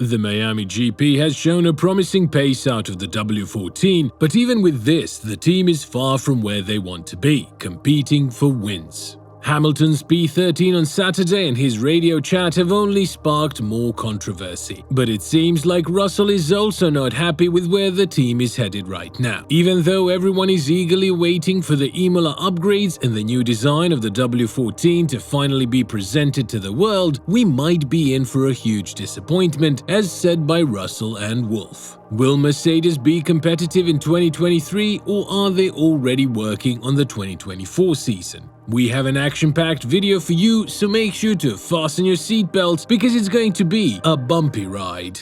The Miami GP has shown a promising pace out of the W14, but even with this, the team is far from where they want to be, competing for wins. Hamilton's P13 on Saturday and his radio chat have only sparked more controversy. But it seems like Russell is also not happy with where the team is headed right now. Even though everyone is eagerly waiting for the Imola upgrades and the new design of the W14 to finally be presented to the world, we might be in for a huge disappointment, as said by Russell and Wolff. Will Mercedes be competitive in 2023, or are they already working on the 2024 season? We have an action-packed video for you, so make sure to fasten your seatbelts because it's going to be a bumpy ride.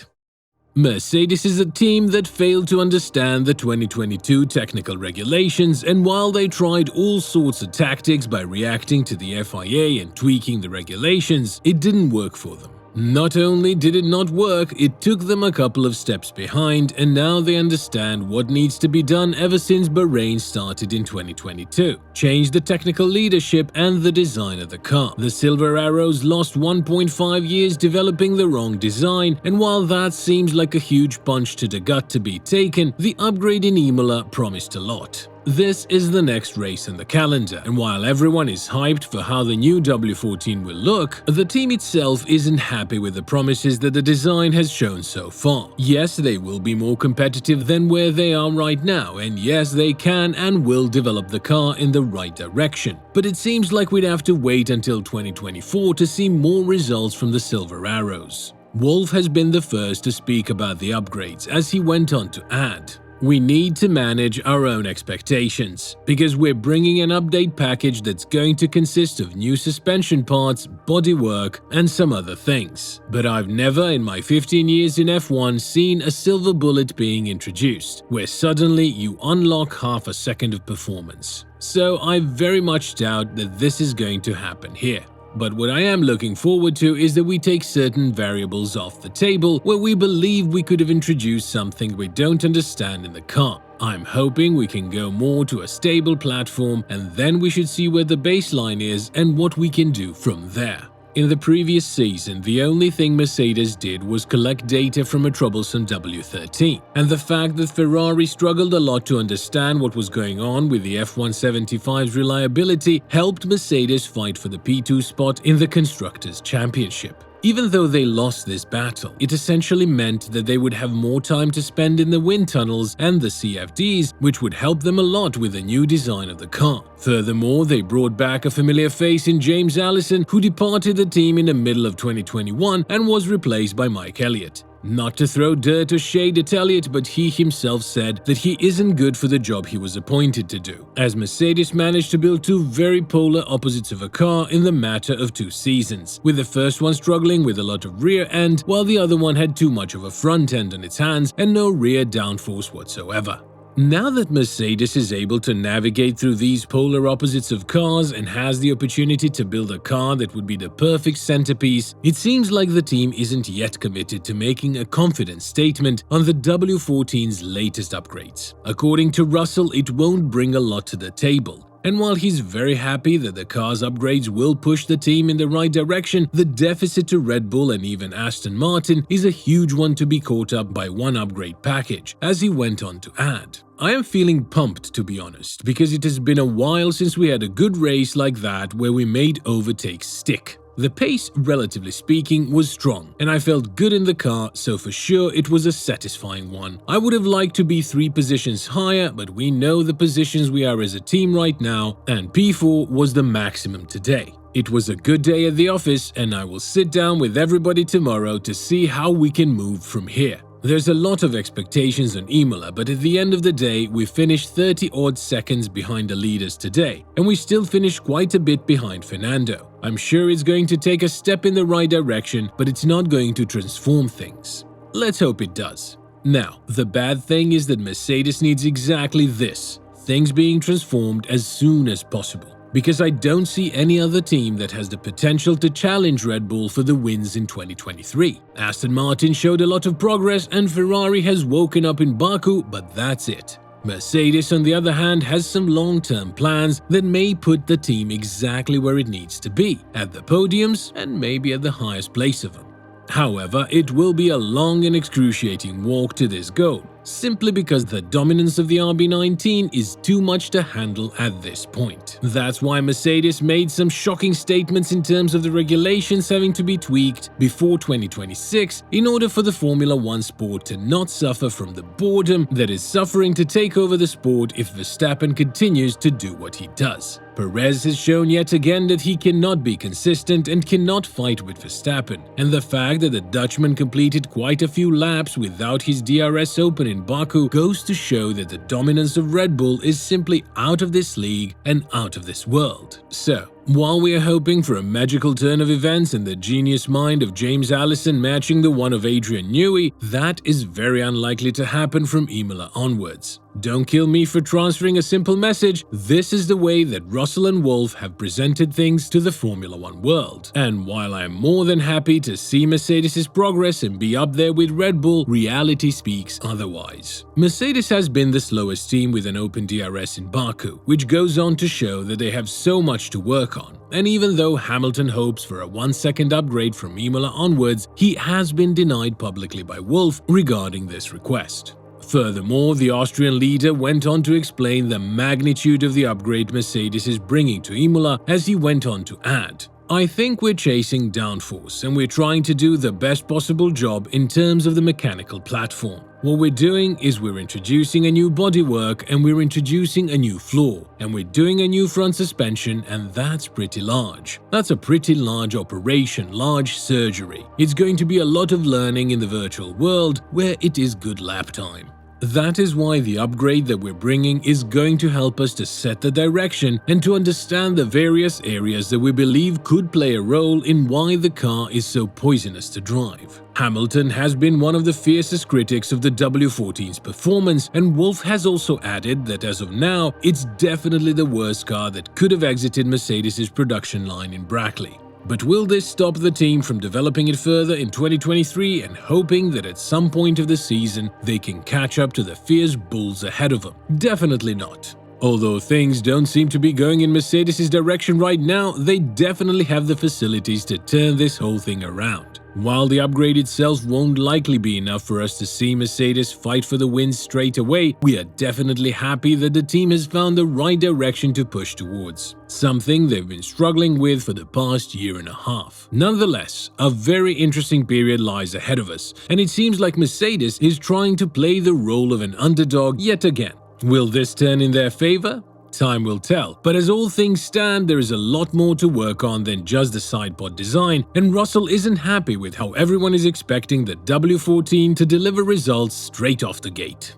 Mercedes is a team that failed to understand the 2022 technical regulations, and while they tried all sorts of tactics by reacting to the FIA and tweaking the regulations, it didn't work for them. Not only did it not work, it took them a couple of steps behind, and now they understand what needs to be done ever since Bahrain started in 2022. Change the technical leadership and the design of the car. The Silver Arrows lost 1.5 years developing the wrong design, and while that seems like a huge punch to the gut to be taken, the upgrade in Imola promised a lot. This is the next race in the calendar, and while everyone is hyped for how the new W14 will look, the team itself isn't happy with the promises that the design has shown so far. Yes, they will be more competitive than where they are right now, and yes, they can and will develop the car in the right direction. But it seems like we'd have to wait until 2024 to see more results from the Silver Arrows. Wolff has been the first to speak about the upgrades, as he went on to add, "We need to manage our own expectations, because we're bringing an update package that's going to consist of new suspension parts, bodywork, and some other things. But I've never in my 15 years in F1 seen a silver bullet being introduced, where suddenly you unlock half a second of performance. So I very much doubt that this is going to happen here. But what I am looking forward to is that we take certain variables off the table where we believe we could have introduced something we don't understand in the car. I'm hoping we can go more to a stable platform, and then we should see where the baseline is and what we can do from there." In the previous season, the only thing Mercedes did was collect data from a troublesome W13, and the fact that Ferrari struggled a lot to understand what was going on with the F175's reliability helped Mercedes fight for the P2 spot in the Constructors' Championship. Even though they lost this battle, it essentially meant that they would have more time to spend in the wind tunnels and the CFDs, which would help them a lot with the new design of the car. Furthermore, they brought back a familiar face in James Allison, who departed the team in the middle of 2021 and was replaced by Mike Elliott. Not to throw dirt or shade at Elliott, but he himself said that he isn't good for the job he was appointed to do, as Mercedes managed to build two very polar opposites of a car in the matter of 2 seasons, with the first one struggling with a lot of rear end, while the other one had too much of a front end on its hands and no rear downforce whatsoever. Now that Mercedes is able to navigate through these polar opposites of cars and has the opportunity to build a car that would be the perfect centerpiece, it seems like the team isn't yet committed to making a confident statement on the W14's latest upgrades. According to Russell, it won't bring a lot to the table. And while he's very happy that the car's upgrades will push the team in the right direction, the deficit to Red Bull and even Aston Martin is a huge one to be caught up by one upgrade package, as he went on to add. "I am feeling pumped, to be honest, because it has been a while since we had a good race like that where we made overtakes stick. The pace, relatively speaking, was strong, and I felt good in the car, so for sure it was a satisfying one. I would have liked to be 3 positions higher, but we know the positions we are as a team right now, and P4 was the maximum today. It was a good day at the office, and I will sit down with everybody tomorrow to see how we can move from here. There's a lot of expectations on Imola, but at the end of the day, we finished 30-odd seconds behind the leaders today, and we still finished quite a bit behind Fernando. I'm sure it's going to take a step in the right direction, but it's not going to transform things. Let's hope it does." Now, the bad thing is that Mercedes needs exactly this, things being transformed as soon as possible. Because I don't see any other team that has the potential to challenge Red Bull for the wins in 2023. Aston Martin showed a lot of progress and Ferrari has woken up in Baku, but that's it. Mercedes, on the other hand, has some long-term plans that may put the team exactly where it needs to be, at the podiums and maybe at the highest place of them. However, it will be a long and excruciating walk to this goal, simply because the dominance of the RB19 is too much to handle at this point. That's why Mercedes made some shocking statements in terms of the regulations having to be tweaked before 2026 in order for the Formula One sport to not suffer from the boredom that is suffering to take over the sport if Verstappen continues to do what he does. Perez has shown yet again that he cannot be consistent and cannot fight with Verstappen, and the fact that the Dutchman completed quite a few laps without his DRS open in Baku goes to show that the dominance of Red Bull is simply out of this league and out of this world. So, while we are hoping for a magical turn of events and the genius mind of James Allison matching the one of Adrian Newey, that is very unlikely to happen from Imola onwards. Don't kill me for transferring a simple message. This is the way that Russell and Wolff have presented things to the Formula One world. And while I am more than happy to see Mercedes' progress and be up there with Red Bull, reality speaks otherwise. Mercedes has been the slowest team with an open DRS in Baku, which goes on to show that they have so much to work on. And even though Hamilton hopes for a 1-second upgrade from Imola onwards, he has been denied publicly by Wolff regarding this request. Furthermore, the Austrian leader went on to explain the magnitude of the upgrade Mercedes is bringing to Imola as he went on to add, "I think we're chasing downforce and we're trying to do the best possible job in terms of the mechanical platform. What we're doing is we're introducing a new bodywork and we're introducing a new floor, and we're doing a new front suspension, and that's pretty large. That's a pretty large operation, large surgery. It's going to be a lot of learning in the virtual world where it is good lap time. That is why the upgrade that we're bringing is going to help us to set the direction and to understand the various areas that we believe could play a role in why the car is so poisonous to drive." Hamilton has been one of the fiercest critics of the W14's performance, and Wolff has also added that as of now, it's definitely the worst car that could have exited Mercedes' production line in Brackley. But will this stop the team from developing it further in 2023 and hoping that at some point of the season they can catch up to the fierce bulls ahead of them? Definitely not. Although things don't seem to be going in Mercedes' direction right now, they definitely have the facilities to turn this whole thing around. While the upgrade itself won't likely be enough for us to see Mercedes fight for the win straight away, we are definitely happy that the team has found the right direction to push towards, something they've been struggling with for the past year and a half. Nonetheless, a very interesting period lies ahead of us, and it seems like Mercedes is trying to play the role of an underdog yet again. Will this turn in their favor? Time will tell, but as all things stand, there is a lot more to work on than just the sidepod design, and Russell isn't happy with how everyone is expecting the W14 to deliver results straight off the gate.